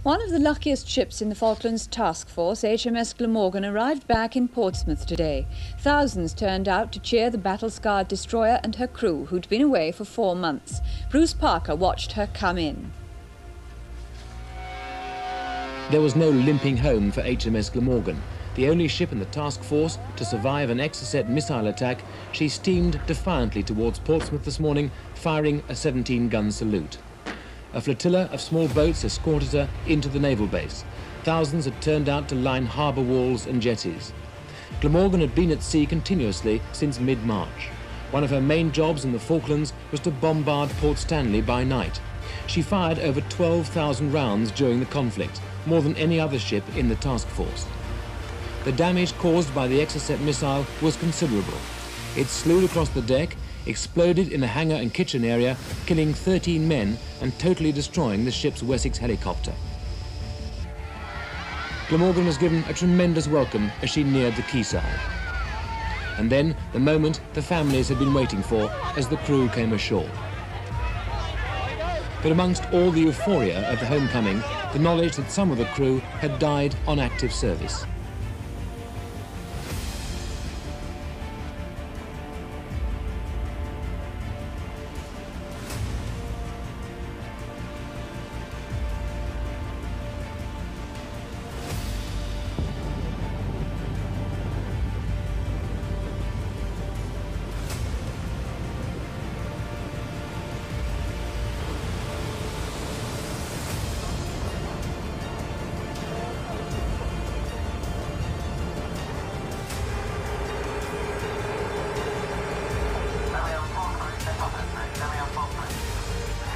One of the luckiest ships in the Falklands Task Force, HMS Glamorgan, arrived back in Portsmouth today. Thousands turned out to cheer the battle-scarred destroyer and her crew, who'd been away for 4 months. Bruce Parker watched her come in. There was no limping home for HMS Glamorgan. The only ship in the task force to survive an Exocet missile attack, she steamed defiantly towards Portsmouth this morning, firing a 17-gun salute. A flotilla of small boats escorted her into the naval base. Thousands had turned out to line harbour walls and jetties. Glamorgan had been at sea continuously since mid-March. One of her main jobs in the Falklands was to bombard Port Stanley by night. She fired over 12,000 rounds during the conflict, more than any other ship in the task force. The damage caused by the Exocet missile was considerable. It slewed across the deck, exploded in the hangar and kitchen area, killing 13 men and totally destroying the ship's Wessex helicopter. Glamorgan was given a tremendous welcome as she neared the quayside. And then the moment the families had been waiting for as the crew came ashore. But amongst all the euphoria of the homecoming, the knowledge that some of the crew had died on active service.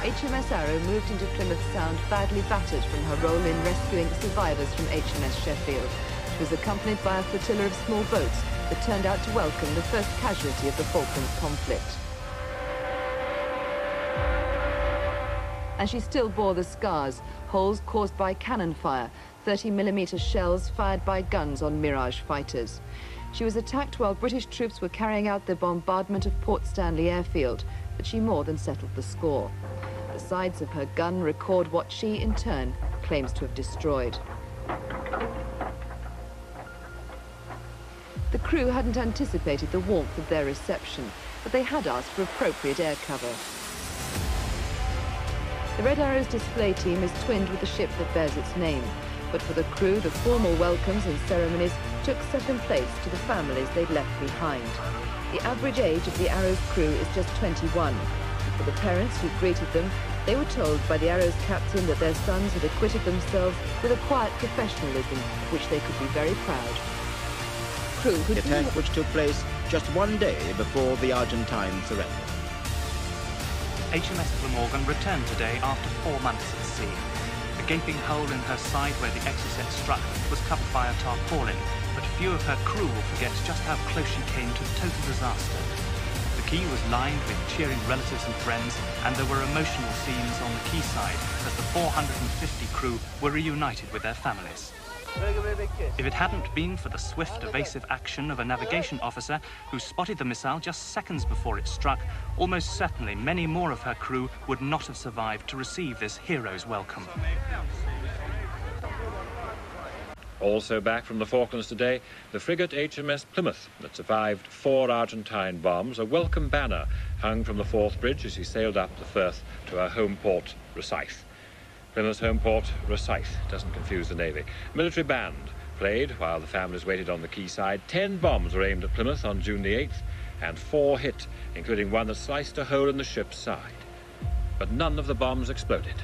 HMS Arrow moved into Plymouth Sound badly battered from her role in rescuing survivors from HMS Sheffield. She was accompanied by a flotilla of small boats that turned out to welcome the first casualty of the Falklands conflict. And she still bore the scars, holes caused by cannon fire, 30mm shells fired by guns on Mirage fighters. She was attacked while British troops were carrying out their bombardment of Port Stanley airfield, but she more than settled the score. The sides of her gun record what she, in turn, claims to have destroyed. The crew hadn't anticipated the warmth of their reception, but they had asked for appropriate air cover. The Red Arrow's display team is twinned with the ship that bears its name, but for the crew, the formal welcomes and ceremonies took second place to the families they'd left behind. The average age of the Arrow's crew is just 21. And for the parents who greeted them, they were told by the Arrow's captain that their sons had acquitted themselves with a quiet professionalism of which they could be very proud. Crew who the attack which took place just 1 day before the Argentine surrender. HMS Glamorgan returned today after 4 months at sea. The gaping hole in her side where the Exocet struck was covered by a tarpaulin, but few of her crew will forget just how close she came to total disaster. The quay was lined with cheering relatives and friends, and there were emotional scenes on the quayside as the 450 crew were reunited with their families. If it hadn't been for the swift, evasive action of a navigation officer who spotted the missile just seconds before it struck, almost certainly many more of her crew would not have survived to receive this hero's welcome. Also back from the Falklands today, the frigate HMS Plymouth that survived 4 Argentine bombs, a welcome banner hung from the Forth Bridge as she sailed up the Firth to her home port, Rosyth. Plymouth's home port, Rosyth, doesn't confuse the Navy. Military band played while the families waited on the quayside. 10 bombs were aimed at Plymouth on June the 8th, and 4 hit, including one that sliced a hole in the ship's side. But none of the bombs exploded.